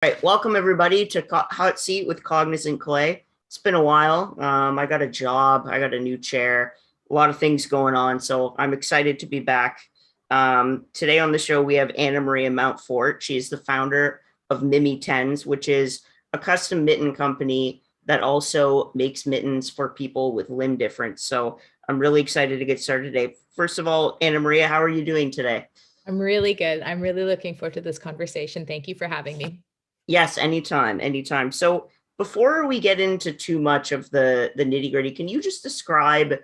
All right, welcome everybody to Hot Seat with Cognizant Clay. It's been a while. I got a job, I got a new chair, a lot of things going on, so I'm excited to be back. Today on the show, we have Anna-Maria Mountfort. She is the founder of MimiTENS, which is a custom mitten company that also makes mittens for people with limb difference. So I'm really excited to get started today. First of all, Anna-Maria, how are you doing today? I'm really good. I'm really looking forward to this conversation. Thank you for having me. Yes, anytime, anytime. So before we get into too much of the nitty gritty, can you just describe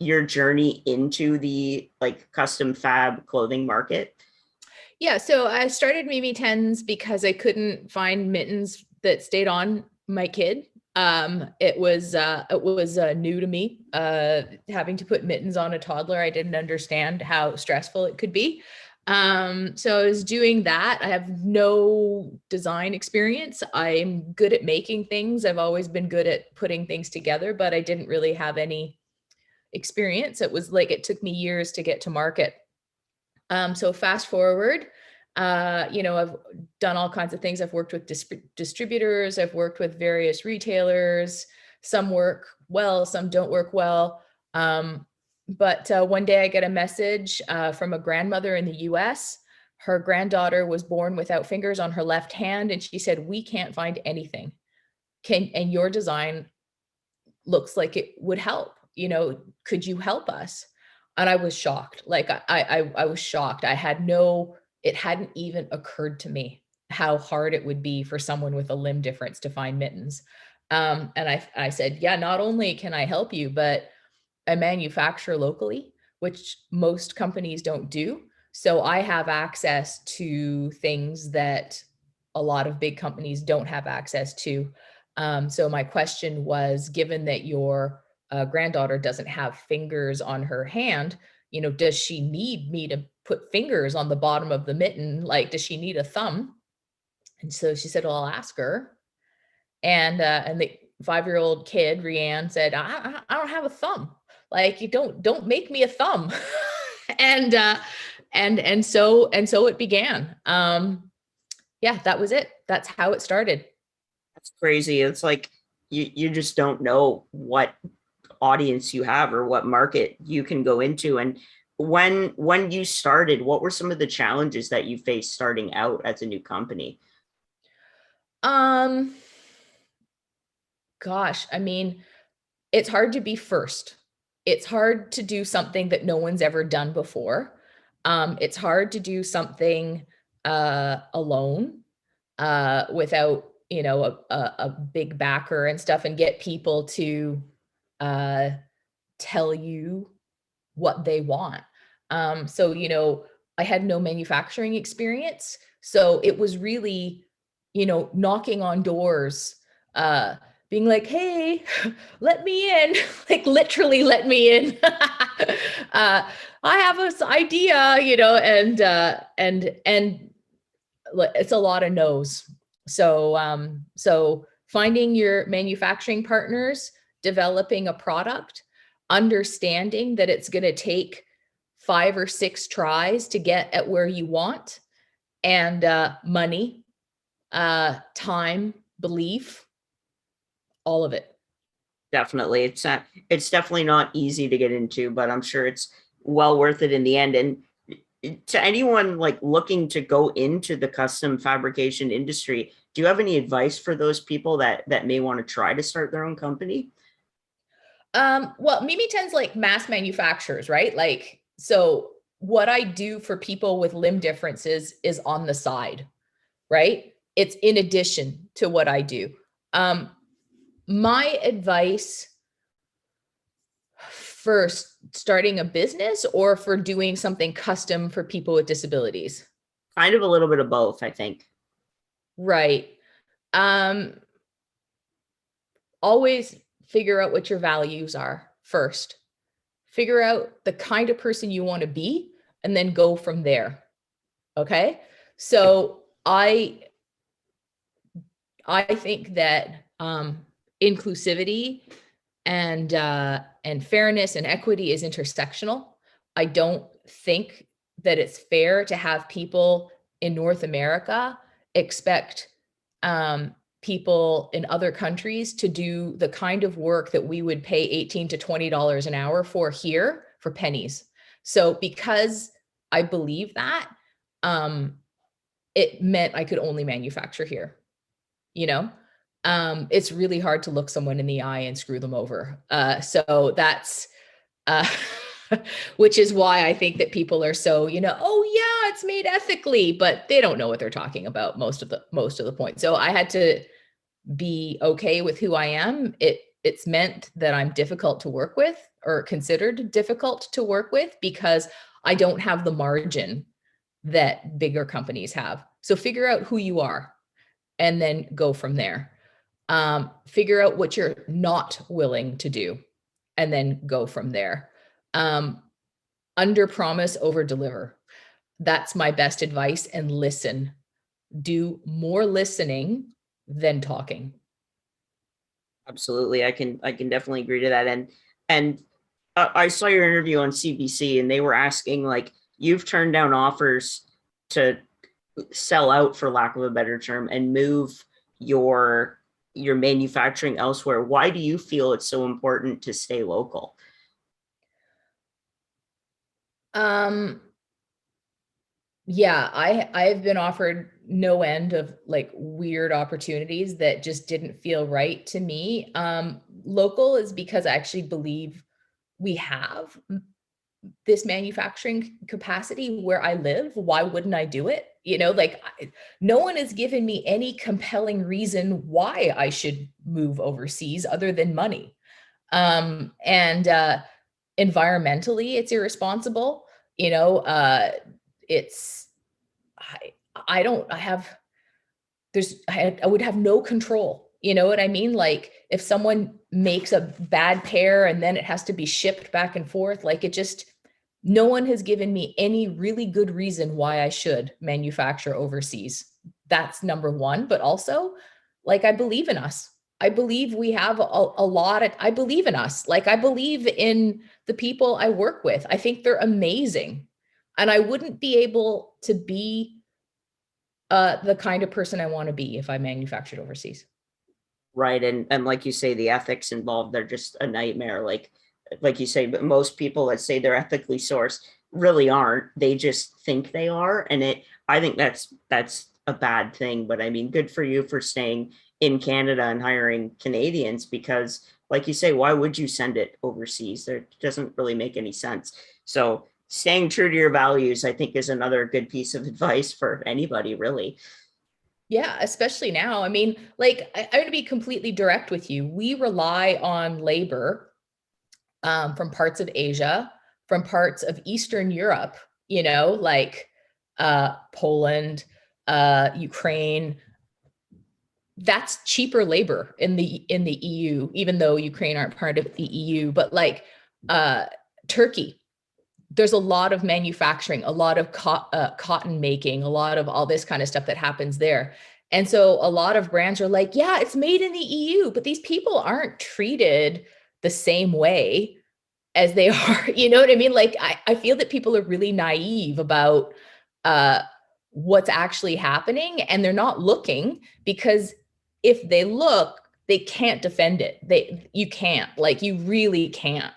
your journey into the like custom fab clothing market? Yeah, so I started MimiTens because I couldn't find mittens that stayed on my kid. It was new to me, having to put mittens on a toddler. I didn't understand how stressful it could be. So I was doing that. I have no design experience. I'm good at making things. I've always been good at putting things together, but I didn't really have any experience. It was like it took me years to get to market. So fast forward, I've done all kinds of things. I've worked with distributors. I've worked with various retailers. Some work well, some don't work well. But one day I get a message from a grandmother in the US. Her granddaughter was born without fingers on her left hand, and she said, "We can't find anything. And your design looks like it would help. Could you help us?" And I was shocked. Like I was shocked. It hadn't even occurred to me how hard it would be for someone with a limb difference to find mittens. And I said, yeah, not only can I help you, but I manufacture locally, which most companies don't do. So I have access to things that a lot of big companies don't have access to. So my question was, given that your granddaughter doesn't have fingers on her hand, does she need me to put fingers on the bottom of the mitten? Like, does she need a thumb? And so she said, well, I'll ask her. And the 5-year-old kid, Rianne, said, I don't have a thumb. Like, you don't make me a thumb. and so it began. Yeah, that was it. That's how it started. That's crazy. It's like you just don't know what audience you have or what market you can go into. And when you started, what were some of the challenges that you faced starting out as a new company? Um, Gosh, I mean, it's hard to be first. It's hard to do something that no one's ever done before. It's hard to do something alone without, a big backer and stuff, and get people to uh, tell you what they want. So, I had no manufacturing experience. So it was really, knocking on doors, uh, being like, hey, let me in, like literally let me in. I have this idea, and it's a lot of no's. So finding your manufacturing partners, developing a product, understanding that it's going to take 5 or 6 tries to get at where you want, and money, time, belief, all of it. Definitely. It's definitely not easy to get into, but I'm sure it's well worth it in the end. And to anyone like looking to go into the custom fabrication industry, do you have any advice for those people that may want to try to start their own company? Well, MimiTens like mass manufacturers, right? Like, so what I do for people with limb differences is on the side, right? It's in addition to what I do. Um, my advice for starting a business or for doing something custom for people with disabilities? Kind of a little bit of both, I think. Right. Um, Always figure out what your values are first. Figure out the kind of person you want to be and then go from there. Okay? So I think that inclusivity and fairness and equity is intersectional. I don't think that it's fair to have people in North America expect people in other countries to do the kind of work that we would pay $18 to $20 an hour for here for pennies. So because I believe that, it meant I could only manufacture here, you know? It's really hard to look someone in the eye and screw them over. So that's, uh, which is why I think that people are so, oh yeah, it's made ethically, but they don't know what they're talking about most of the point. So I had to be okay with who I am. It's meant that I'm difficult to work with, or considered difficult to work with, because I don't have the margin that bigger companies have. So figure out who you are and then go from there. Figure out what you're not willing to do and then go from there. Under promise, over deliver. That's my best advice. And listen, do more listening than talking. Absolutely. I can definitely agree to that. And I saw your interview on CBC, and they were asking, like, you've turned down offers to sell out, for lack of a better term, and move your your manufacturing elsewhere. Why do you feel it's so important to stay local? Um, yeah, I've been offered no end of like weird opportunities that just didn't feel right to me. Local is because I actually believe we have this manufacturing capacity where I live. Why wouldn't I do it? No one has given me any compelling reason why I should move overseas other than money. And environmentally, it's irresponsible. It's I I don't I have I would have no control. You know what I mean? Like if someone makes a bad pair and then it has to be shipped back and forth, like it just, no one has given me any really good reason why I should manufacture overseas. That's number one. But also, like, I believe in us. I believe we have a lot of, I believe in us. Like, I believe in the people I work with. I think they're amazing. And I wouldn't be able to be the kind of person I want to be if I manufactured overseas. Right. And like you say, the ethics involved, they're just a nightmare. Like you say, but most people that say they're ethically sourced really aren't. They just think they are. And I think that's a bad thing. But I mean, good for you for staying in Canada and hiring Canadians, because like you say, why would you send it overseas? There doesn't really make any sense. So staying true to your values, I think, is another good piece of advice for anybody, really. Yeah, especially now. I mean, like, I'm going to be completely direct with you. We rely on labor from parts of Asia, from parts of Eastern Europe, like Poland, Ukraine. That's cheaper labor in the EU, even though Ukraine aren't part of the EU. But like Turkey, there's a lot of manufacturing, a lot of cotton making, a lot of all this kind of stuff that happens there. And so a lot of brands are like, yeah, it's made in the EU, but these people aren't treated the same way as they are. You know what I mean? Like, I feel that people are really naive about uh, what's actually happening, and they're not looking, because if they look, they can't defend it. You can't, like, you really can't.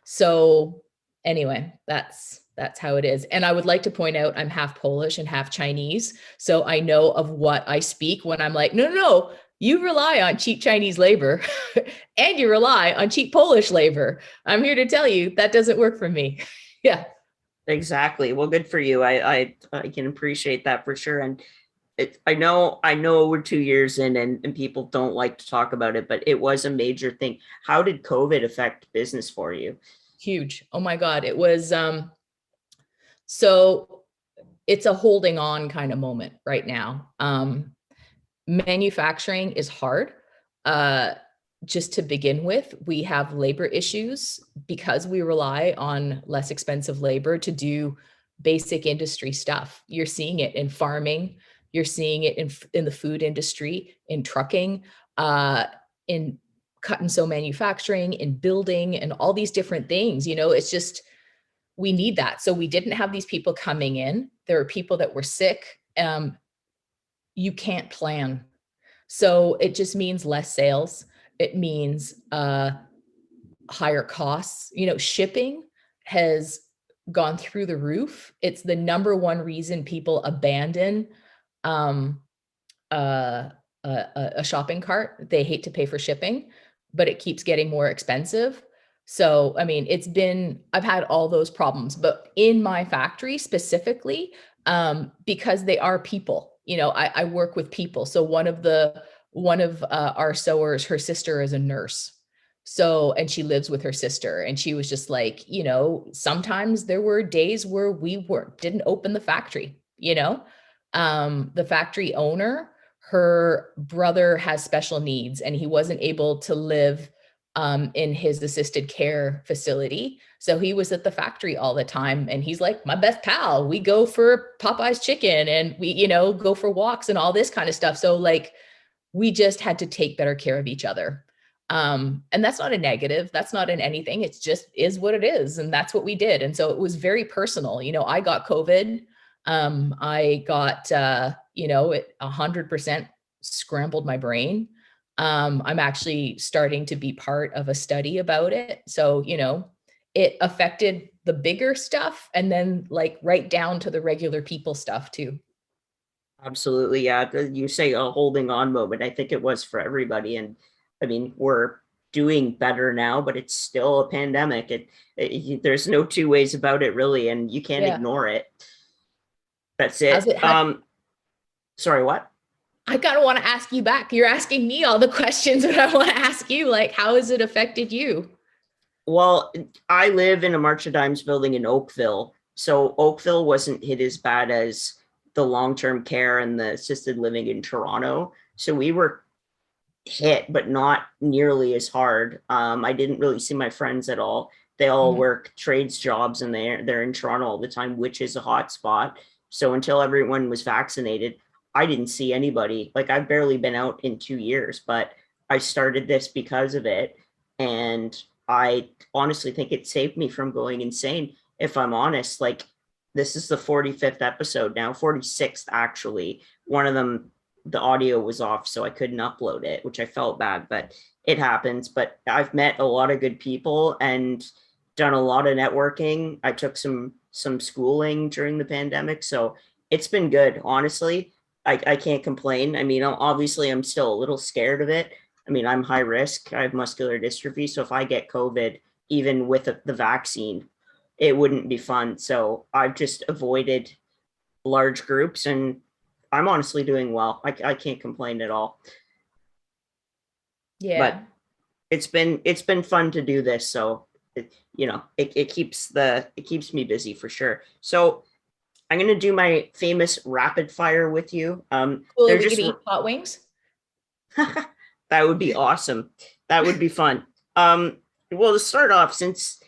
So anyway, that's how it is. And I would like to point out I'm half Polish and half Chinese. So I know of what I speak when I'm like, no, no, no, you rely on cheap Chinese labor and you rely on cheap Polish labor. I'm here to tell you that doesn't work for me. Yeah. Exactly. Well, good for you. I can appreciate that for sure. And I know we're 2 years in, and people don't like to talk about it, but it was a major thing. How did COVID affect business for you? Huge. Oh my God. It was so it's a holding on kind of moment right now. Manufacturing is hard. Uh, just to begin with, we have labor issues because we rely on less expensive labor to do basic industry stuff. You're seeing it in farming, you're seeing it in the food industry, in trucking, in cut and sew manufacturing, in building, and all these different things. It's just, we need that. So we didn't have these people coming in. There are people that were sick. You can't plan. So it just means less sales. It means higher costs. Shipping has gone through the roof. It's the number one reason people abandon um, uh, a shopping cart. They hate to pay for shipping, but it keeps getting more expensive. So, I mean, I've had all those problems, but in my factory specifically, because they are people, I work with people. So one of our sewers, her sister is a nurse. So, and she lives with her sister, and she was just like, sometimes there were days where didn't open the factory, the factory owner, her brother has special needs and he wasn't able to live in his assisted care facility. So he was at the factory all the time. And he's like, my best pal. We go for Popeye's chicken and we, go for walks and all this kind of stuff. So like, we just had to take better care of each other. And that's not a negative. That's not in anything. It's just is what it is. And that's what we did. And so it was very personal. I got COVID. I got, it 100% scrambled my brain. I'm actually starting to be part of a study about it. So, it affected the bigger stuff and then like right down to the regular people stuff too. Absolutely. Yeah. You say a holding on moment. I think it was for everybody. And I mean, we're doing better now, but it's still a pandemic. There's no two ways about it really. And you can't Yeah. ignore it. That's How's it. it? Sorry, what? I kind of want to ask you back. You're asking me all the questions, but I want to ask you, like, how has it affected you? Well, I live in a March of Dimes building in Oakville. So Oakville wasn't hit as bad as the long-term care and the assisted living in Toronto. So we were hit, but not nearly as hard. I didn't really see my friends at all. They all Mhm. work trades jobs and they're in Toronto all the time, which is a hot spot. So until everyone was vaccinated, I didn't see anybody. Like I've barely been out in 2 years, but I started this because of it. And I honestly think it saved me from going insane. If I'm honest, like this is the 45th episode now, 46th actually. One of them, the audio was off, so I couldn't upload it, which I felt bad, but it happens. But I've met a lot of good people and done a lot of networking. I took some schooling during the pandemic, so it's been good. Honestly, I can't complain. I mean, obviously, I'm still a little scared of it. I mean, I'm high risk. I have muscular dystrophy, so if I get COVID, even with the vaccine, it wouldn't be fun. So I've just avoided large groups and I'm honestly doing well. I can't complain at all. Yeah. But it's been fun to do this. So it keeps me busy for sure. So I'm gonna do my famous rapid fire with you. Cool. Are They're we just gonna eat hot wings? that would be awesome. That would be fun. Well, to start off, since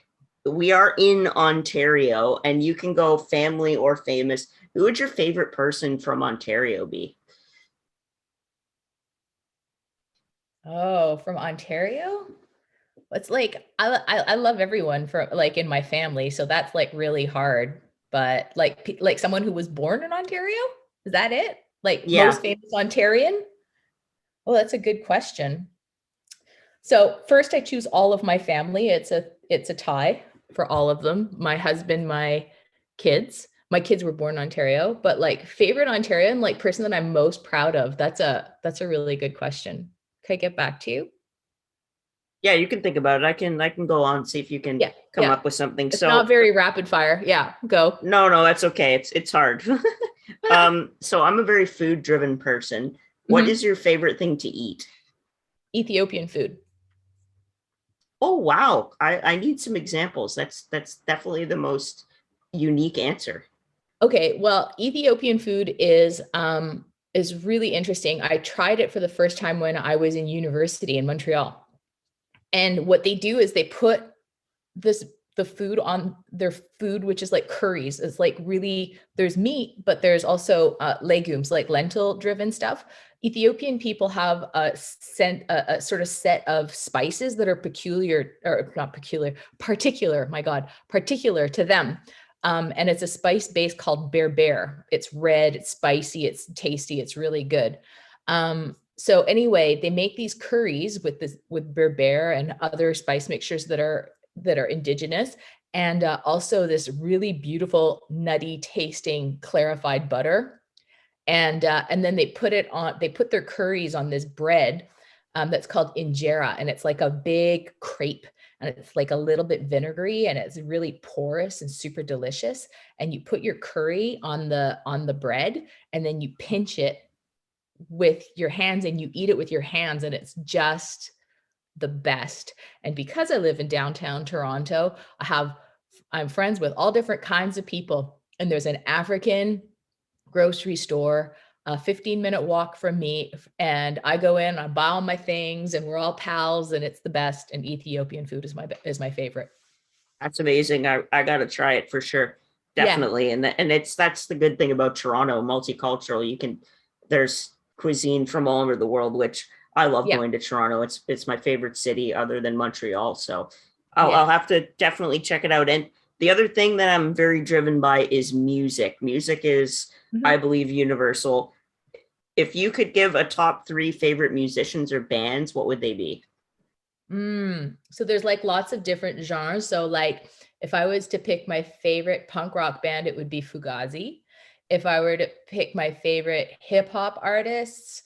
we are in Ontario and you can go family or famous, who would your favorite person from Ontario be? Oh, from Ontario? It's like I love everyone from like in my family, so that's like really hard. But like someone who was born in Ontario? Is that it? Like Yeah, most famous Ontarian? Oh, that's a good question. So first I choose all of my family. It's a tie for all of them. My husband, my kids. My kids were born in Ontario, but like favorite Ontarian, like person that I'm most proud of. That's a really good question. Can I get back to you? yeah, you can think about it. I can go on and see if you can Yeah, come yeah. up with something. It's not So very rapid fire. Yeah, go. no, that's okay. It's hard. So I'm a very food driven person. What Mhm. is your favorite thing to eat? Ethiopian food. Oh wow, I need some examples. That's definitely the most unique answer. Okay, well, Ethiopian food is really interesting. I tried it for the first time when I was in university in Montreal. And what they do is they put this the food on their food, which is like curries. It's like really there's meat, but there's also legumes, like lentil driven stuff. Ethiopian people have a sort of set of spices that are peculiar, or not peculiar, particular. My God, particular to them. And it's a spice base called bear. It's red, it's spicy, it's tasty, it's really good. So anyway, they make these curries with berbere and other spice mixtures that are indigenous, and also this really beautiful nutty tasting clarified butter. And then they put their curries on this bread that's called injera, and it's like a big crepe, and it's like a little bit vinegary, and it's really porous and super delicious. And you put your curry on the bread, and then you pinch it with your hands, and you eat it with your hands, and it's just the best. And because I live in downtown Toronto, I'm friends with all different kinds of people, and there's an African grocery store a 15-minute walk from me, and I go in, I buy all my things, and we're all pals, and it's the best. And Ethiopian food is my favorite. That's amazing. I got to try it for sure. Yeah, Definitely. And that's the good thing about Toronto, multicultural. There's cuisine from all over the world, which I love yeah, going to Toronto. It's my favorite city other than Montreal. So I'll yeah. have to definitely check it out. And the other thing that I'm very driven by is music. Music is, I Mhm. believe, universal. If you could give a top 3 favorite musicians or bands, what would they be? So there's like lots of different genres. So like if I was to pick my favorite punk rock band, it would be Fugazi. If I were to pick my favorite hip hop artists,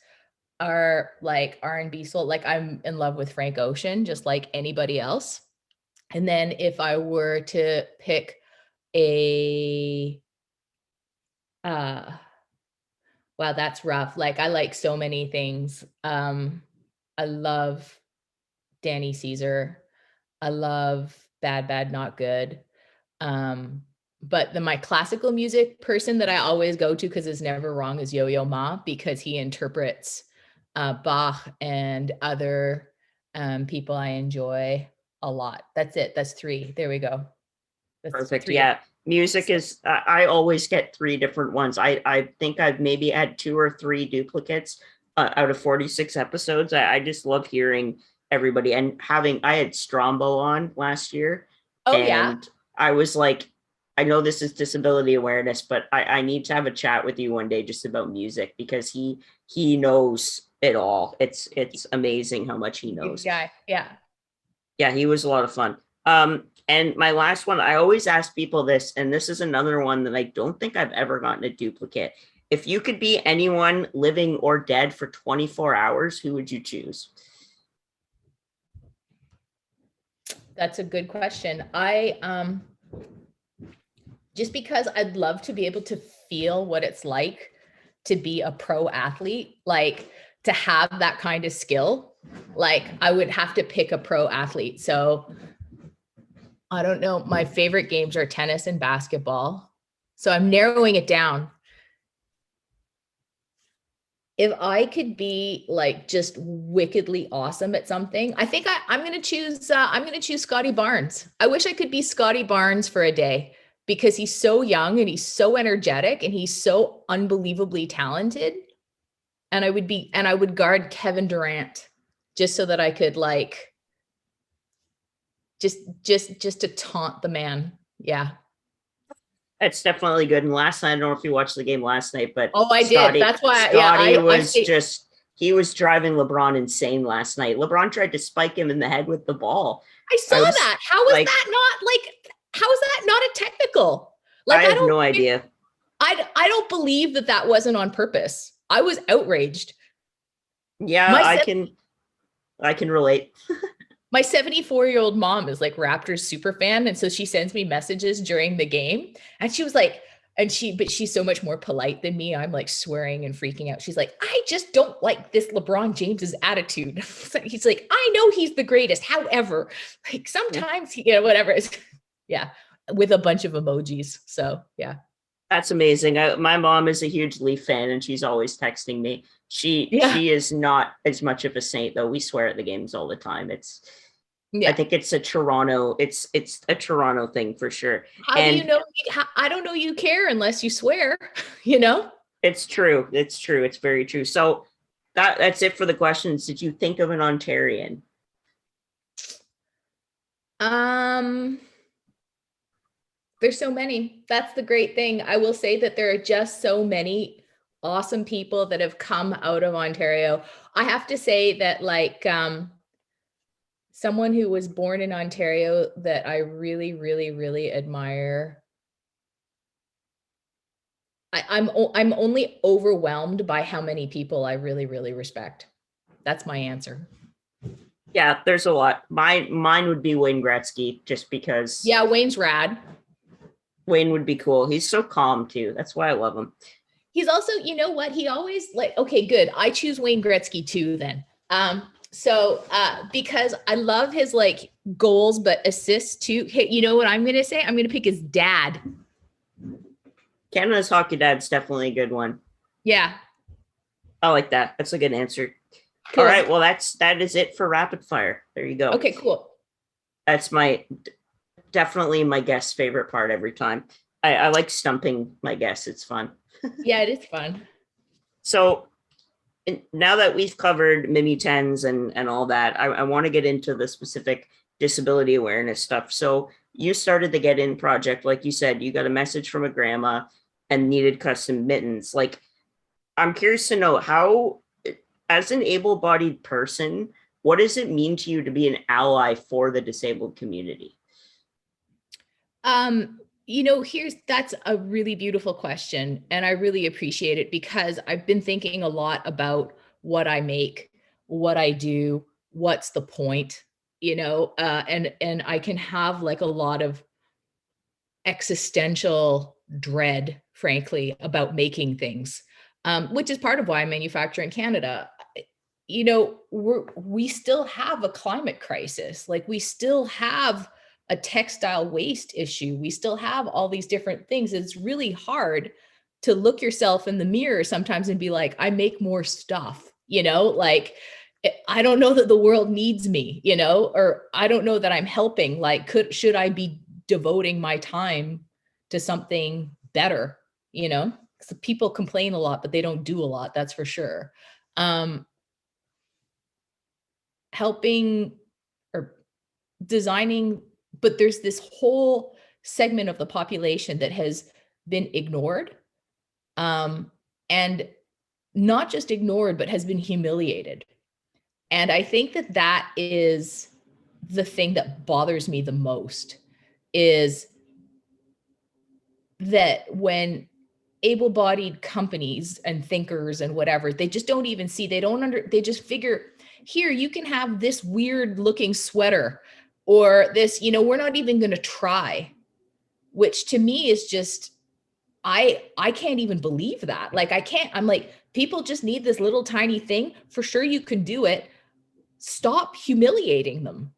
are like R&B soul, like I'm in love with Frank Ocean, just like anybody else. And then if I were to pick a uh wow, that's rough. Like I like so many things. I love Danny Caesar. I love Bad Bad Not Good. Um, but my classical music person that I always go to because it's never wrong is Yo-Yo Ma, because he interprets Bach and other people I enjoy a lot. That's it. That's 3. There we go. That's Perfect. 3 of Yeah. Music so, is, I always get 3 different ones. I think I've maybe had 2 or 3 duplicates out of 46 episodes. I just love hearing everybody and I had Strombo on last year, oh yeah. and I was like, I know this is disability awareness, but I need to have a chat with you one day just about music because he knows it all. It's amazing how much he Good knows. guy. Yeah. Yeah, he was a lot of fun. And my last one, I always ask people this, and this is another one that I don't think I've ever gotten a duplicate. If you could be anyone living or dead for 24 hours, who would you choose? That's a good question. I just because I'd love to be able to feel what it's like to be a pro athlete, like to have that kind of skill. Like I would have to pick a pro athlete. So I don't know. My favorite games are tennis and basketball. So I'm narrowing it down. If I could be like just wickedly awesome at something, I think I'm gonna choose. I'm gonna choose Scotty Barnes. I wish I could be Scotty Barnes for a day because he's so young and he's so energetic and he's so unbelievably talented. And I would guard Kevin Durant just so that I could like just to taunt the man. Yeah. That's definitely good. And last night, I don't know if you watched the game last night, but Oh, I did. That's why. Yeah, Scotty I was stay. just, he was driving LeBron insane last night. LeBron tried to spike him in the head with the ball. I saw I was that. How is like, that not like? How is that not a technical? I Like have no idea. I don't believe that that wasn't on purpose. I was outraged. Yeah, My I can relate. my 74-year-old mom is like Raptors super fan, and so she sends me messages during the game, and she was like, but she's so much more polite than me. I'm like swearing and freaking out. She's like, I just don't like this LeBron James's attitude. He's like, I know he's the greatest. However, like sometimes he, whatever. Yeah, with a bunch of emojis. So yeah, That's amazing. My mom is a huge Leaf fan, and she's always texting me. yeah, She is not as much of a saint, though. We swear at the games all the time. I yeah. think it's a Toronto. It's a Toronto thing for sure, How do you and know? I don't know you care unless you swear, you know? it's true. It's true. It's very true. So that's it for the questions. Did you think of an Ontarian? Um, there's so many. That's the great thing. I will say that there are just so many awesome people that have come out of Ontario. I have to say that like someone who was born in Ontario that I really, really, really admire. I'm only overwhelmed by how many people I really, really respect. That's my answer. Yeah, there's a lot. Mine would be Wayne Gretzky, just because Yeah, Wayne's rad. Wayne would be cool. He's so calm too. That's why I love him. He's also, you know what? He always like, okay, good. I choose Wayne Gretzky too then. Because I love his like goals, but assists too. Hey, you know what I'm going to say? I'm going to pick his dad. Canada's hockey dad's definitely a good one. Yeah. I like that. That's a good answer. Cool. All right. Well, that is it for rapid fire. There you go. Okay, cool. That's definitely my guest's favorite part every time. I like stumping my guests. It's fun. Yeah, it is fun. So now that we've covered MimiTENS and all that, I want to get into the specific disability awareness stuff. So you started the Get In project, like you said, you got a message from a grandma and needed custom mittens. Like, I'm curious to know how, as an able-bodied person, what does it mean to you to be an ally for the disabled community? That's a really beautiful question. And I really appreciate it because I've been thinking a lot about what I make, what I do, what's the point, and I can have like a lot of existential dread, frankly, about making things, which is part of why I manufacture in Canada. We still have a climate crisis. Like we still have a textile waste issue. We still have all these different things. It's really hard to look yourself in the mirror sometimes and be like, I make more stuff, like I don't know that the world needs me, or I don't know that I'm helping. Like, should I be devoting my time to something better, So people complain a lot, but they don't do a lot. That's for sure. Helping or designing, but there's this whole segment of the population that has been ignored, and not just ignored, but has been humiliated. And I think that that is the thing that bothers me the most, is that when able-bodied companies and thinkers and whatever, they just don't even see, they just figure, here, you can have this weird looking sweater, or this, we're not even going to try, which to me is just, I can't even believe that. Like, I'm like, people just need this little tiny thing. For sure you can do it. Stop humiliating them,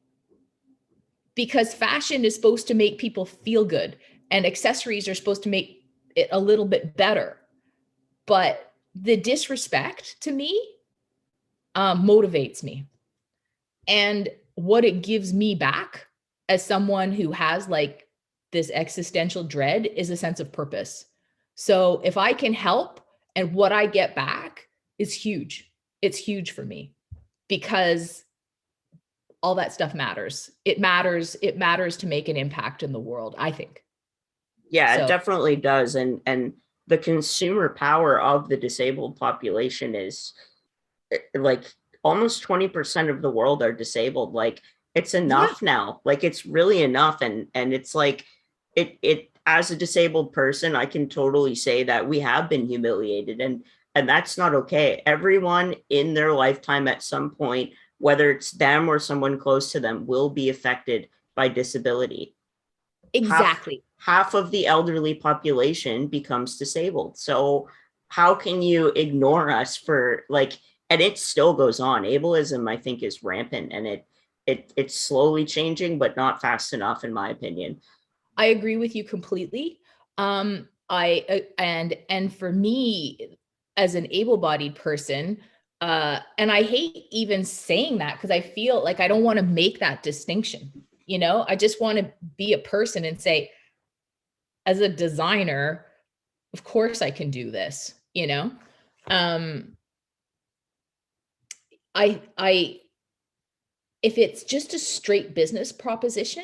because fashion is supposed to make people feel good and accessories are supposed to make it a little bit better. But the disrespect to me motivates me. And what it gives me back as someone who has like this existential dread is a sense of purpose. So if I can help and what I get back is huge, it's huge for me, because all that stuff matters. It matters to make an impact in the world, I think. Yeah, it So definitely does. And the consumer power of the disabled population is like almost 20% of the world are disabled. Like, it's yeah, enough now. Like, it's really enough. And it's like it as a disabled person, I can totally say that we have been humiliated, and that's not okay. Everyone in their lifetime at some point, whether it's them or someone close to them, will be affected by disability. half exactly. half of the elderly population becomes disabled. So how can you ignore us for like, and it still goes on. Ableism, I think, is rampant, and it's slowly changing, but not fast enough, in my opinion. I agree with you completely. And for me, as an able-bodied person, and I hate even saying that because I feel like I don't want to make that distinction. I just want to be a person and say, as a designer, of course I can do this. Um, I if it's just a straight business proposition,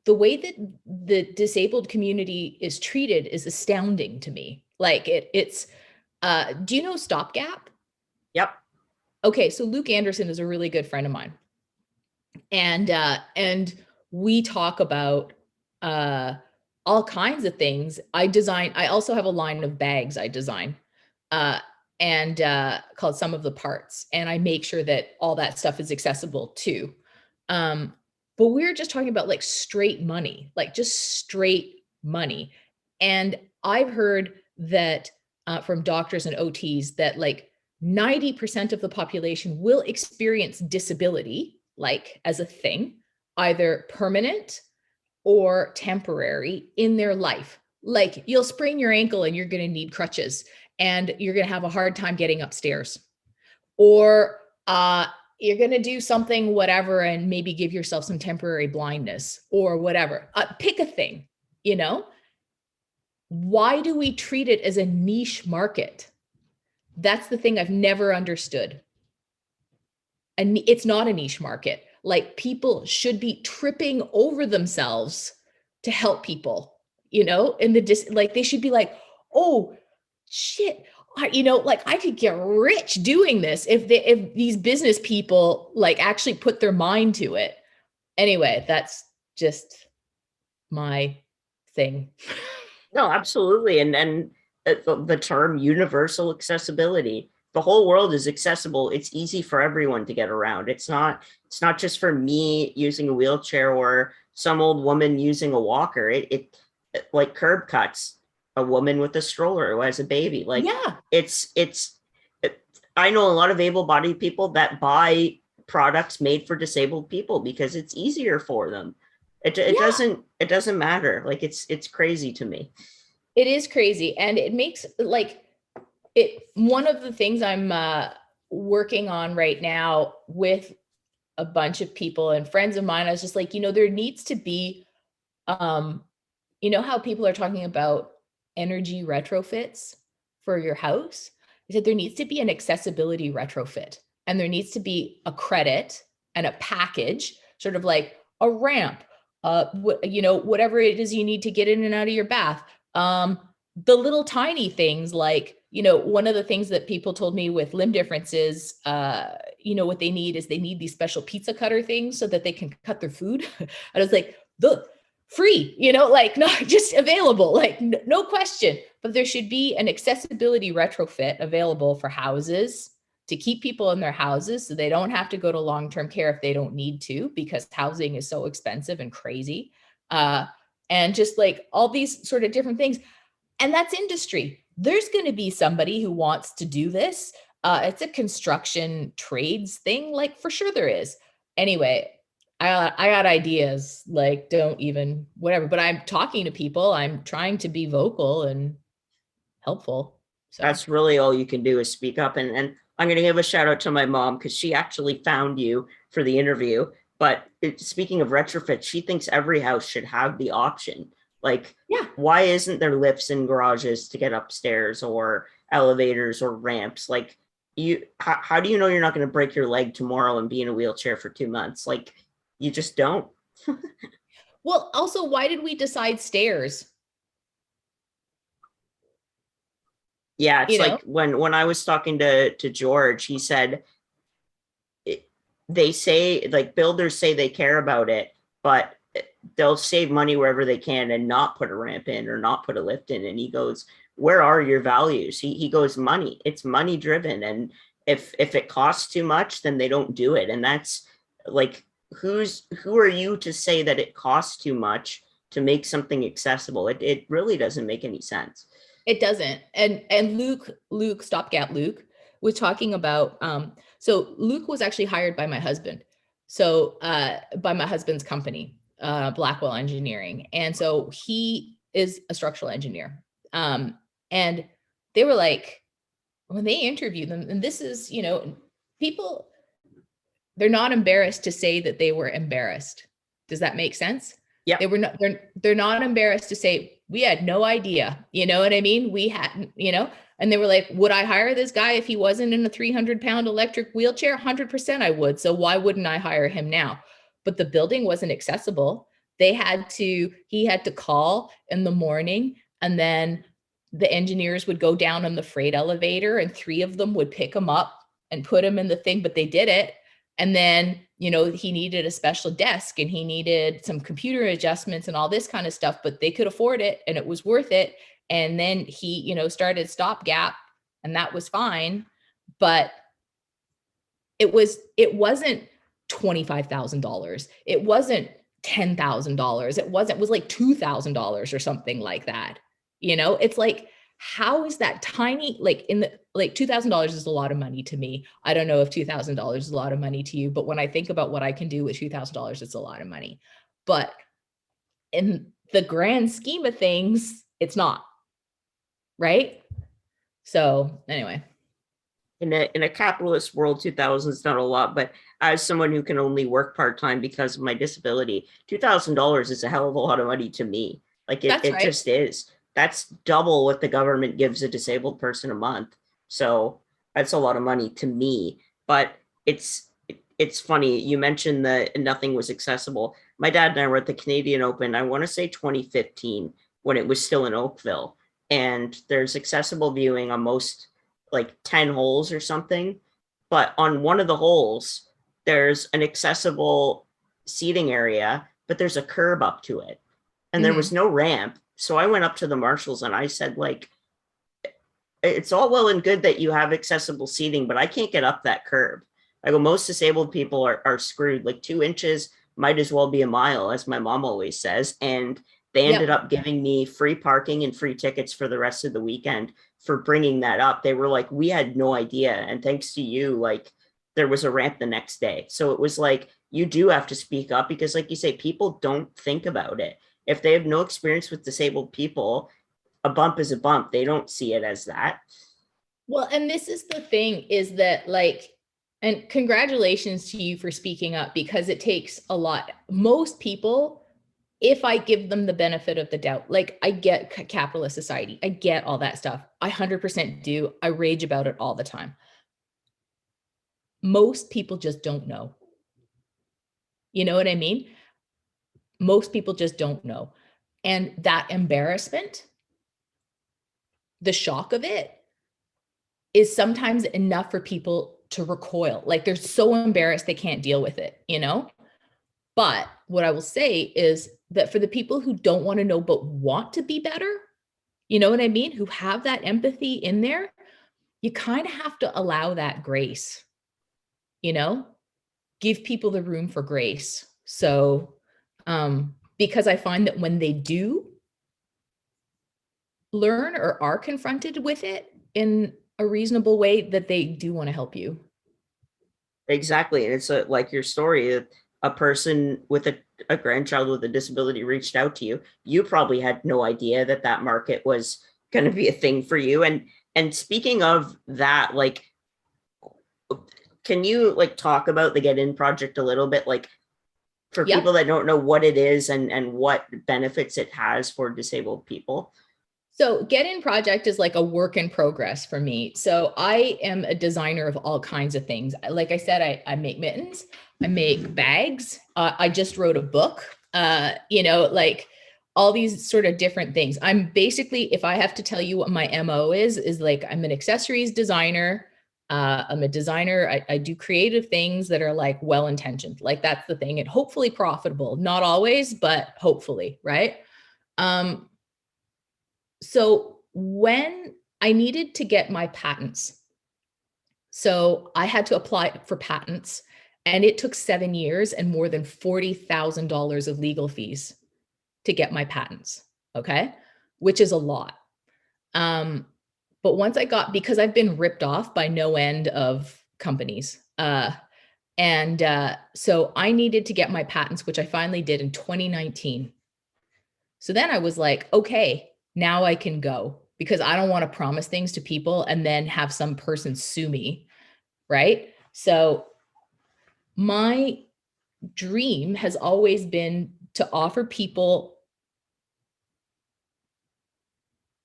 the way that the disabled community is treated is astounding to me. Like it's Do you know Stopgap? Yep. Okay, so Luke Anderson is a really good friend of mine, and we talk about uh, all kinds of things. I also have a line of bags I design, uh, and called Some of the Parts, and I make sure that all that stuff is accessible too. Um, but we're just talking about like straight money, like just straight money. And I've heard that from doctors and OTs that like 90% of the population will experience disability, like as a thing, either permanent or temporary in their life. Like you'll sprain your ankle and you're going to need crutches and you're going to have a hard time getting upstairs. Or you're going to do something, whatever, and maybe give yourself some temporary blindness or whatever. Pick a thing, you know? Why do we treat it as a niche market? That's the thing I've never understood. And it's not a niche market. Like people should be tripping over themselves to help people, you know, in the like they should be like, oh shit, like I could get rich doing this if these business people like actually put their mind to it. Anyway, that's just my thing. No, absolutely. And the term universal accessibility, the whole world is accessible. It's easy for everyone to get around. It's not just for me using a wheelchair or some old woman using a walker. Like curb cuts, a woman with a stroller who has a baby. Like Yeah. it's it, I know a lot of able-bodied people that buy products made for disabled people because it's easier for them. Yeah. It doesn't matter. Like it's crazy to me. It is crazy. And it makes like it one of the things I'm working on right now with a bunch of people and friends of mine. I was just like, there needs to be, um, how people are talking about energy retrofits for your house? I said there needs to be an accessibility retrofit and there needs to be a credit and a package, sort of like a ramp, whatever it is you need to get in and out of your bath. The little tiny things like, one of the things that people told me with limb differences, what they need is they need these special pizza cutter things so that they can cut their food. And I was like, the free, like not just available, like no question, but there should be an accessibility retrofit available for houses to keep people in their houses so they don't have to go to long-term care if they don't need to, because housing is so expensive and crazy. And just like all these sort of different things. And that's industry. There's going to be somebody who wants to do this. It's a construction trades thing, like for sure there is. Anyway, I got ideas, like don't even whatever, but I'm talking to people. I'm trying to be vocal and helpful. So That's really all you can do is speak up. And I'm going to give a shout out to my mom because she actually found you for the interview. But speaking of retrofits, she thinks every house should have the option. Like, yeah, why isn't there lifts in garages to get upstairs or elevators or ramps? Like, how do you know you're not going to break your leg tomorrow and be in a wheelchair for 2 months? Like, you just don't. well, also, why did we decide stairs? Yeah, it's You know like when I was talking to George, he said they say like builders say they care about it, but they'll save money wherever they can and not put a ramp in or not put a lift in. And he goes, where are your values? He goes, money. It's money driven. And if it costs too much, then they don't do it. And that's like, who are you to say that it costs too much to make something accessible? It really doesn't make any sense. it doesn't. And Luke Stopgap Luke was talking about so Luke was actually hired by my husband. So by my husband's company, Blackwell Engineering. And so he is a structural engineer. And they were like, when they interviewed them, and this is, people, they're not embarrassed to say that they were embarrassed. Does that make sense? Yeah. They're not embarrassed to say, we had no idea. You know what I mean? We hadn't, and they were like, would I hire this guy if he wasn't in a 300-pound electric wheelchair? 100% I would. So why wouldn't I hire him now? But the building wasn't accessible. He had to call in the morning and then the engineers would go down on the freight elevator and 3 of them would pick him up and put him in the thing, but they did it. And then, you know, he needed a special desk and he needed some computer adjustments and all this kind of stuff, but they could afford it and it was worth it. And then he, you know, started stopgap and that was fine. But it wasn't $25,000. It wasn't $10,000. It was like $2,000 or something like that. You know, it's like, how is that tiny, like in the, like $2,000 is a lot of money to me. I don't know if $2,000 is a lot of money to you, but when I think about what I can do with $2,000, it's a lot of money. But in the grand scheme of things, it's not, right? So anyway. In a capitalist world, 2000 is not a lot, but as someone who can only work part-time because of my disability, $2,000 is a hell of a lot of money to me. Like That's it right. just is. That's double what the government gives a disabled person a month. So that's a lot of money to me. But it's funny. You mentioned that nothing was accessible. My dad and I were at the Canadian Open, I want to say 2015, when it was still in Oakville. And there's accessible viewing on most like 10 holes or something. But on one of the holes, there's an accessible seating area, but there's a curb up to it. And there was Mm-hmm. no ramp. So I went up to the marshals and I said, like, it's all well and good that you have accessible seating, but I can't get up that curb. I go, most disabled people are screwed. Like 2 inches might as well be a mile, as my mom always says. And they ended Yep. up giving me free parking and free tickets for the rest of the weekend for bringing that up. They were like, we had no idea. And thanks to you, like, there was a ramp the next day. So it was like, you do have to speak up because, like you say, people don't think about it. If they have no experience with disabled people, a bump is a bump. They don't see it as that. Well, and this is the thing is that like, and congratulations to you for speaking up because it takes a lot. Most people, if I give them the benefit of the doubt, like I get capitalist society, I get all that stuff. I 100% do. I rage about it all the time. Most people just don't know. You know what I mean? Most people just don't know. And that embarrassment, the shock of it, is sometimes enough for people to recoil. Like they're so embarrassed they can't deal with it, you know? But what I will say is that for the people who don't want to know but want to be better, you know what I mean? Who have that empathy in there, you kind of have to allow that grace, you know? Give people the room for grace. So, because I find that when they do learn or are confronted with it in a reasonable way, that they do want to help you. Exactly. And it's like your story, a person with a grandchild with a disability reached out to you. You probably had no idea that that market was going to be a thing for you. And speaking of that, like, can you like talk about the Get In project a little bit? Like for Yep. people that don't know what it is and what benefits it has for disabled people. So Get In Project is like a work in progress for me. So I am a designer of all kinds of things. Like I said, I make mittens, I make bags. I just wrote a book, you know, like all these sort of different things. I'm basically, if I have to tell you what my MO is like, I'm an accessories designer. I'm a designer. I do creative things that are like well-intentioned. Like that's the thing and hopefully profitable. Not always, but hopefully, right? Um, so when I needed to get my patents, so I had to apply for patents and it took 7 years and more than $40,000 of legal fees to get my patents. Okay. Which is a lot. Um, but once I got, because I've been ripped off by no end of companies. So I needed to get my patents, which I finally did in 2019. So then I was like, okay, now I can go because I don't want to promise things to people and then have some person sue me. Right. So my dream has always been to offer people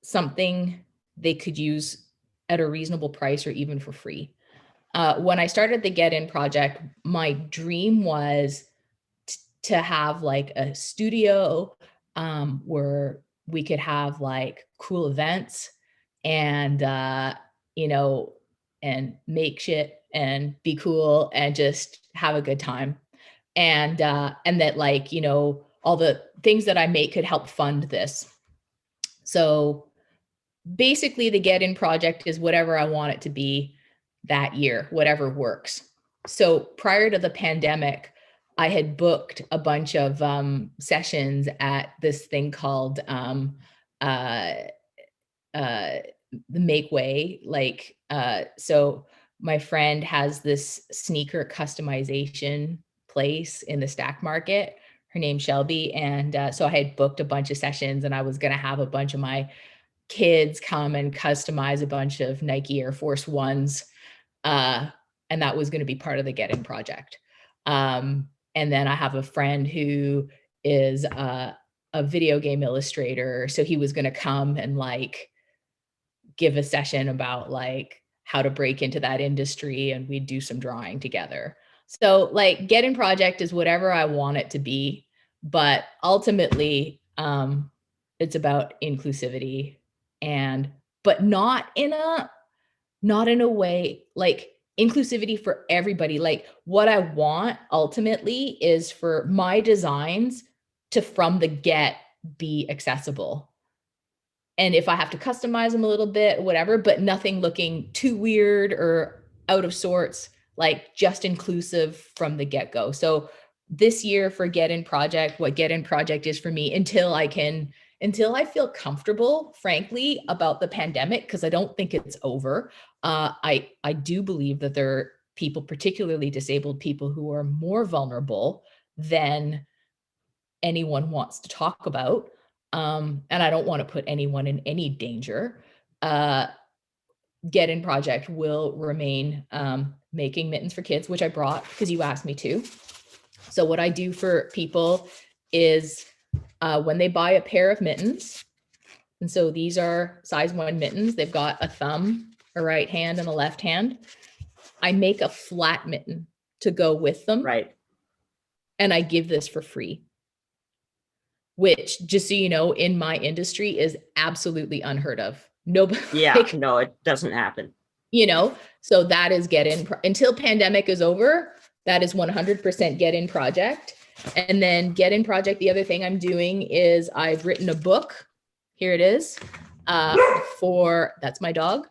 something they could use at a reasonable price or even for free. When I started the Get In project, my dream was to have like a studio where we could have like cool events and you know, and make shit and be cool and just have a good time. And that, like, you know, all the things that I make could help fund this. So basically the Get In project is whatever I want it to be that year, whatever works. So prior to the pandemic, I had booked a bunch of sessions at this thing called uh, uh, the Make Way. Like, so my friend has this sneaker customization place in the Stack Market. Her name's Shelby. And so I had booked a bunch of sessions, and I was going to have a bunch of my kids come and customize a bunch of Nike Air Force Ones. And that was going to be part of the Get In project. And then I have a friend who is a video game illustrator. So he was going to come and like give a session about like how to break into that industry, and we'd do some drawing together. So like Get In project is whatever I want it to be, but ultimately it's about inclusivity, and but not in a way like inclusivity for everybody. Like what I want ultimately is for my designs to from the get be accessible. And if I have to customize them a little bit, whatever, but nothing looking too weird or out of sorts, like just inclusive from the get-go. So this year for Get In project, what Get In project is for me until I feel comfortable, frankly, about the pandemic, because I don't think it's over. I do believe that there are people, particularly disabled people, who are more vulnerable than anyone wants to talk about. And I don't want to put anyone in any danger. Get In project will remain making mittens for kids, which I brought because you asked me to. So what I do for people is when they buy a pair of mittens, and so these are size 1 mittens, they've got a thumb, a right hand, and a left hand. I make a flat mitten to go with them. Right. And I give this for free, which, just so you know, in my industry is absolutely unheard of. Nobody, Yeah, like, no, it doesn't happen. you know, so that is Get In until pandemic is over. That is 100% Get In project. And then Get In project, the other thing I'm doing is I've written a book. Here it is. That's my dog.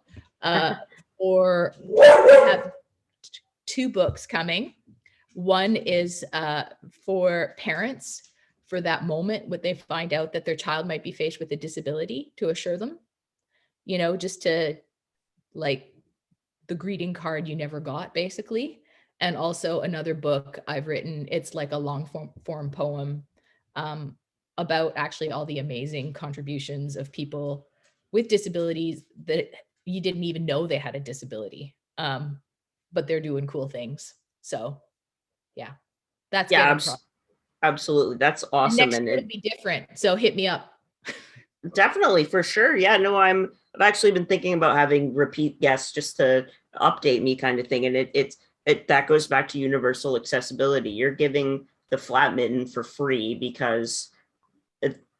For I have 2 books coming. One is for parents, for that moment when they find out that their child might be faced with a disability, to assure them, you know, just to, like, the greeting card you never got, basically. And also another book I've written, it's like a long form poem about actually all the amazing contributions of people with disabilities that you didn't even know they had a disability, but they're doing cool things. So yeah, that's Yeah, Get In project. absolutely. That's And awesome. next And year it'll be different. So hit me up. definitely, for sure. Yeah, no, I've actually been thinking about having repeat guests just to update me, kind of thing. And it that goes back to universal accessibility. You're giving the flat mitten for free because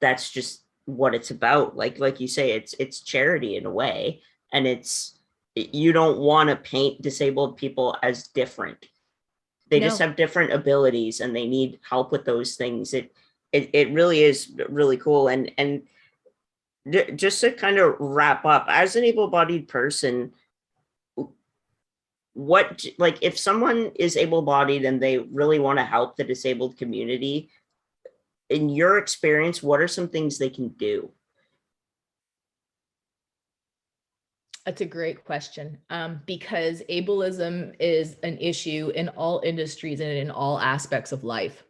that's just what it's about. Like you say, it's charity in a way, and you don't want to paint disabled people as different. They just No, have different abilities, and they need help with those things. It really is really cool. And just to kind of wrap up, as an able-bodied person, what, like, if someone is able-bodied and they really want to help the disabled community, in your experience, what are some things they can do? that's a great question, because ableism is an issue in all industries and in all aspects of life.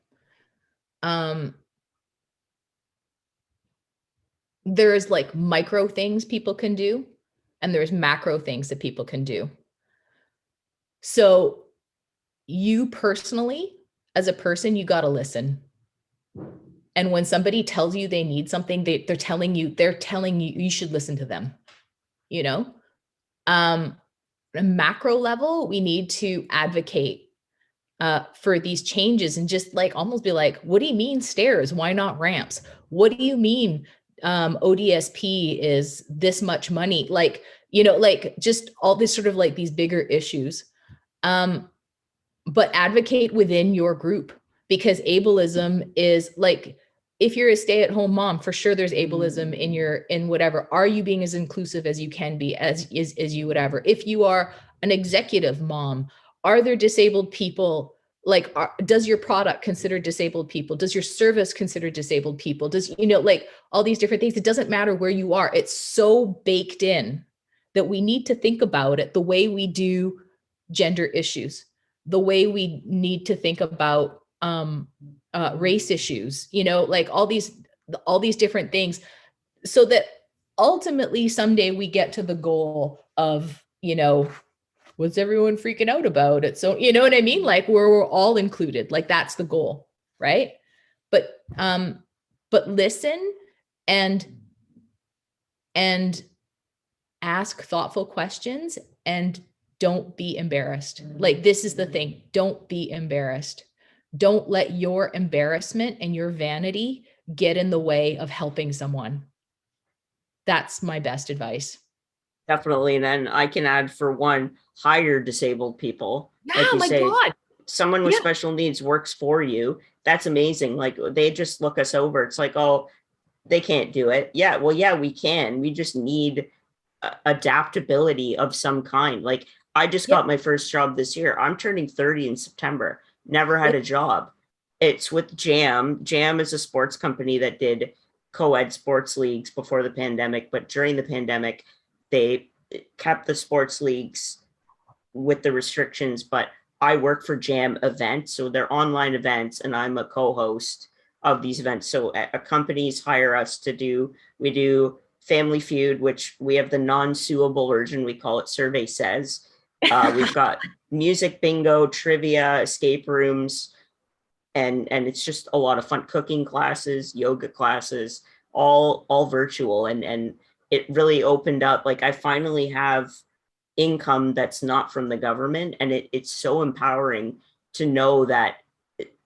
There's like micro things people can do, and there's macro things that people can do. So you personally, as a person, you got to listen. And when somebody tells you they need something, they're telling you you should listen to them, you know? A macro level, we need to advocate for these changes, and just like almost be like, what do you mean stairs? Why not ramps? What do you mean ODSP is this much money, like, you know, like just all this sort of like these bigger issues. But advocate within your group, because ableism is like, if you're a stay-at-home mom, for sure there's ableism in whatever. Are you being as inclusive as you can be, as you whatever? If you are an executive mom, are there disabled people? Like, does your product consider disabled people? Does your service consider disabled people? Does, you know, like all these different things. It doesn't matter where you are. It's so baked in that we need to think about it the way we do gender issues, the way we need to think about race issues, you know, like all these different things, so that ultimately someday we get to the goal of, you know, what's everyone freaking out about it? So, you know what I mean? Like we're all included, like that's the goal, right? But listen and ask thoughtful questions, and don't be embarrassed. Like, this is the thing. Don't be embarrassed. Don't let your embarrassment and your vanity get in the way of helping someone. That's my best advice. Definitely. And then I can add, for one, hire disabled people. Like Yeah, you my say, God. someone with Yeah. special needs works for you. That's amazing. Like they just look us over. It's like, oh, they can't do it. Yeah, well, yeah, we can. We just need adaptability of some kind. Like I just Yeah. got my first job this year. I'm turning 30 in September. Never had a job. It's with Jam. Jam is a sports company that did co-ed sports leagues before the pandemic, but during the pandemic, they kept the sports leagues with the restrictions. But I work for Jam events, so they're online events, and I'm a co-host of these events. So companies hire us to do, we do Family Feud, which we have the non-suable version. We call it Survey Says. We've got music bingo, trivia, escape rooms, and it's just a lot of fun. Cooking classes, yoga classes, all virtual, and it really opened up. Like I finally have income that's not from the government, and it's so empowering to know that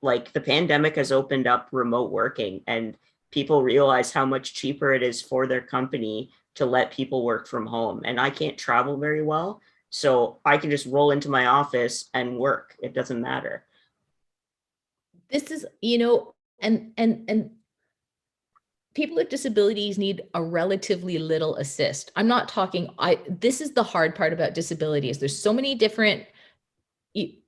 like the pandemic has opened up remote working, and people realize how much cheaper it is for their company to let people work from home. And I can't travel very well, so I can just roll into my office and work. It doesn't matter. This is, you know, and people with disabilities need a relatively little assist. I'm not talking, this is the hard part about disability, is there's so many different,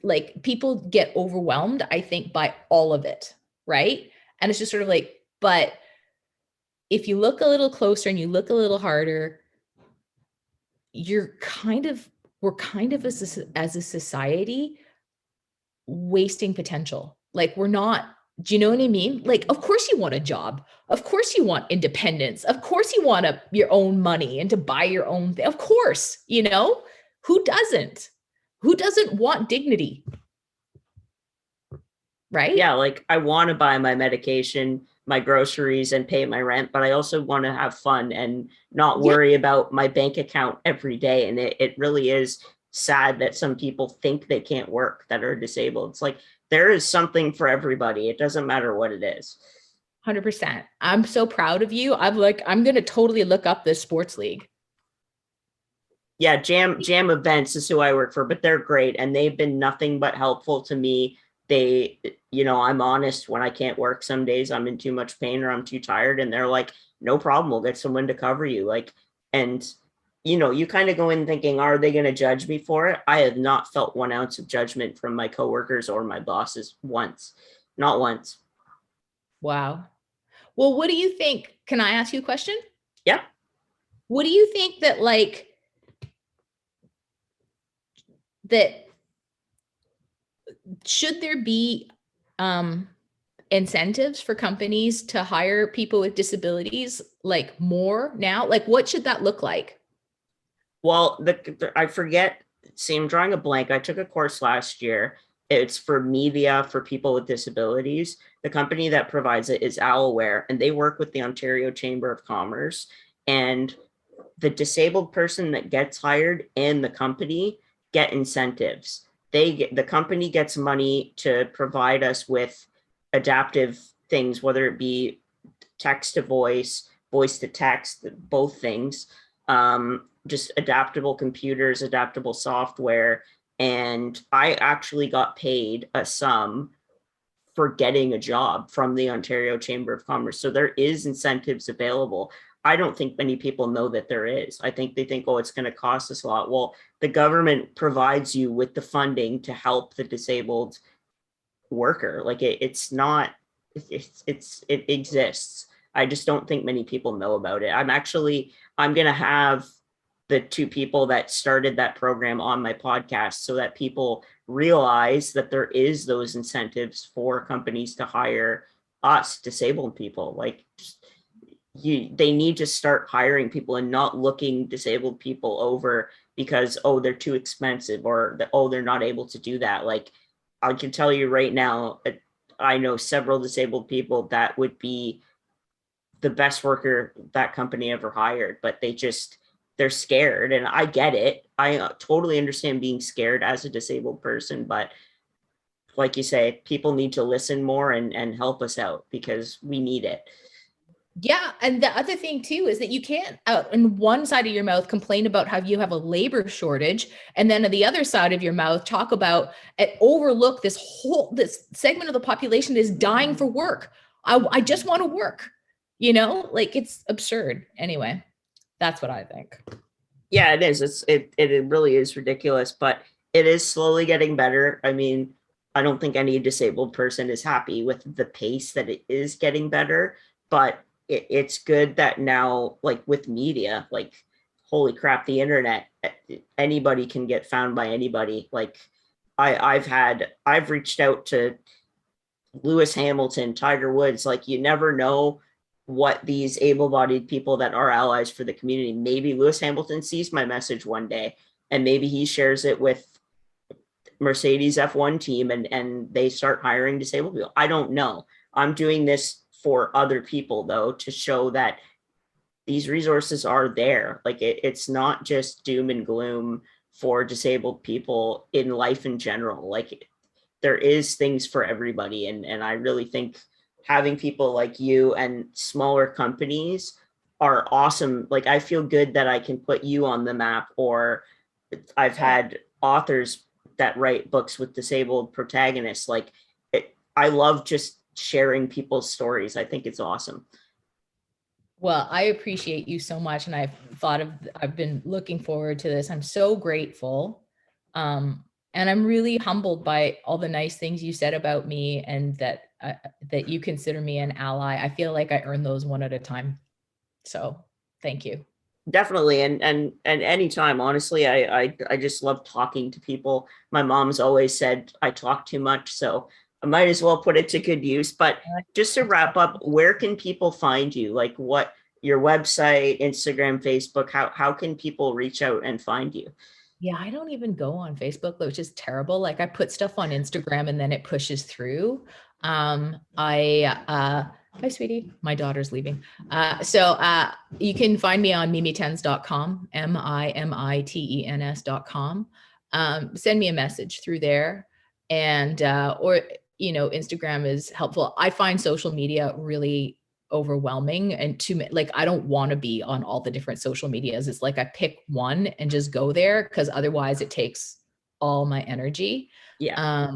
like people get overwhelmed, I think, by all of it, right? And it's just sort of like, but if you look a little closer and you look a little harder, we're kind of as a society wasting potential. Like we're not, do you know what I mean? Like, of course you want a job. Of course you want independence. Of course you want your own money and to buy your own thing. Of course, you know, who doesn't? Who doesn't want dignity? Right? Yeah, like I want to buy my medication, my groceries, and pay my rent, but I also want to have fun and not Yeah, worry about my bank account every day. And it really is sad that some people think they can't work that are disabled. It's like there is something for everybody. It doesn't matter what it is. 100%. I'm so proud of you. I'm going to totally look up this sports league. Yeah, Jam Events is who I work for, but they're great, and they've been nothing but helpful to me. They, I'm honest when I can't work. Some days I'm in too much pain or I'm too tired, and they're like, no problem, we'll get someone to cover you. Like, and you kind of go in thinking, are they going to judge me for it? I have not felt 1 ounce of judgment from my coworkers or my bosses once, not once. Wow. Well, what do you think? Can I ask you a question? Yeah. What do you think that that should there be incentives for companies to hire people with disabilities, like more now? Like what should that look like? Well, I forget. See, I'm drawing a blank. I took a course last year. It's for media for people with disabilities. The company that provides it is Owlware, and they work with the Ontario Chamber of Commerce. And the disabled person that gets hired and the company get incentives. The company gets money to provide us with adaptive things, whether it be text to voice, voice to text, both things, just adaptable computers, adaptable software. And I actually got paid a sum for getting a job from the Ontario Chamber of Commerce. So there is incentives available. I don't think many people know that there is. I think they think, oh, it's going to cost us a lot. Well, the government provides you with the funding to help the disabled worker. Like it's not, it exists. I just don't think many people know about it. I'm going to have the two people that started that program on my podcast so that people realize that there is those incentives for companies to hire us disabled people. Like they need to start hiring people and not looking disabled people over because, oh, they're too expensive, or oh, they're not able to do that. Like I can tell you right now, I know several disabled people that would be the best worker that company ever hired, but they're scared. And I get it. I totally understand being scared as a disabled person, but like you say, people need to listen more and help us out because we need it. Yeah. And the other thing too is that you can't out in one side of your mouth complain about how you have a labor shortage, and then on the other side of your mouth talk about and overlook this segment of the population is dying for work. I just want to work, like it's absurd. Anyway, that's what I think. Yeah, it is. It really is ridiculous, but it is slowly getting better. I mean, I don't think any disabled person is happy with the pace that it is getting better, but it's good that now, like with media, like holy crap, the internet, anybody can get found by anybody. Like I've reached out to Lewis Hamilton, Tiger Woods. Like you never know what these able-bodied people that are allies for the community. Maybe Lewis Hamilton sees my message one day, and maybe he shares it with Mercedes F1 team, and they start hiring disabled people. I don't know. I'm doing this for other people though, to show that these resources are there. Like it's not just doom and gloom for disabled people in life in general. Like there is things for everybody. And I really think having people like you and smaller companies are awesome. Like I feel good that I can put you on the map, or I've had authors that write books with disabled protagonists. Like I love just sharing people's stories. I think it's awesome. Well, I appreciate you so much. And I've been looking forward to this. I'm so grateful. And I'm really humbled by all the nice things you said about me, and that you consider me an ally. I feel like I earn those one at a time. So thank you. Definitely. And anytime, honestly, I just love talking to people. My mom's always said I talk too much, so I might as well put it to good use. But just to wrap up, where can people find you? Like what, your website, Instagram, Facebook, how can people reach out and find you? Yeah, I don't even go on Facebook, which is terrible. Like I put stuff on Instagram and then it pushes through. Hi sweetie, my daughter's leaving. You can find me on MimiTENS.com, MIMITENS.com. Send me a message through there, and or Instagram is helpful. I find social media really overwhelming, and like I don't want to be on all the different social medias. It's like I pick one and just go there, because otherwise it takes all my energy. Yeah.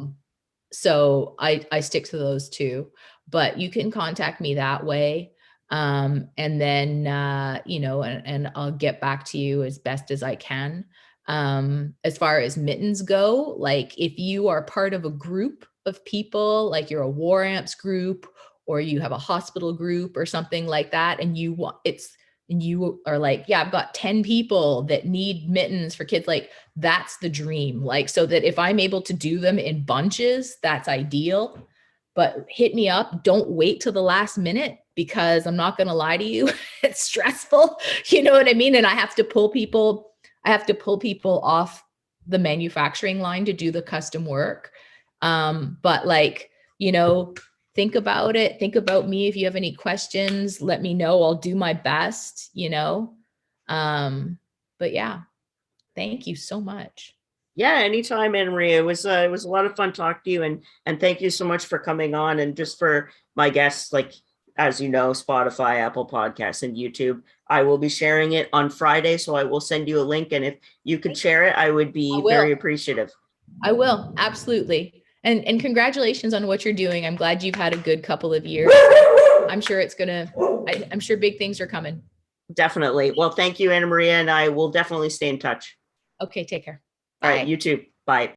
So I stick to those two, but you can contact me that way. And then and I'll get back to you as best as I can. As far as Mittens go, like if you are part of a group of people, like you're a War Amps group, or you have a hospital group or something like that, and you are like, yeah, I've got 10 people that need mittens for kids, like that's the dream. Like, so that if I'm able to do them in bunches, that's ideal. But hit me up. Don't wait till the last minute, because I'm not going to lie to you. It's stressful. You know what I mean? And I have to pull people off the manufacturing line to do the custom work. But like, think about it. Think about me. If you have any questions, let me know. I'll do my best, But yeah, thank you so much. Yeah, anytime, Anna-Maria. It was a lot of fun talking to you, and thank you so much for coming on, and just for my guests. Like as you know, Spotify, Apple Podcasts, and YouTube. I will be sharing it on Friday, so I will send you a link. And if you could share it, I would be very appreciative. I will, absolutely. And congratulations on what you're doing. I'm glad you've had a good couple of years. I'm sure I'm sure big things are coming. Definitely. Well, thank you, Anna-Maria, and I will definitely stay in touch. Okay, take care. All right, you too. Bye.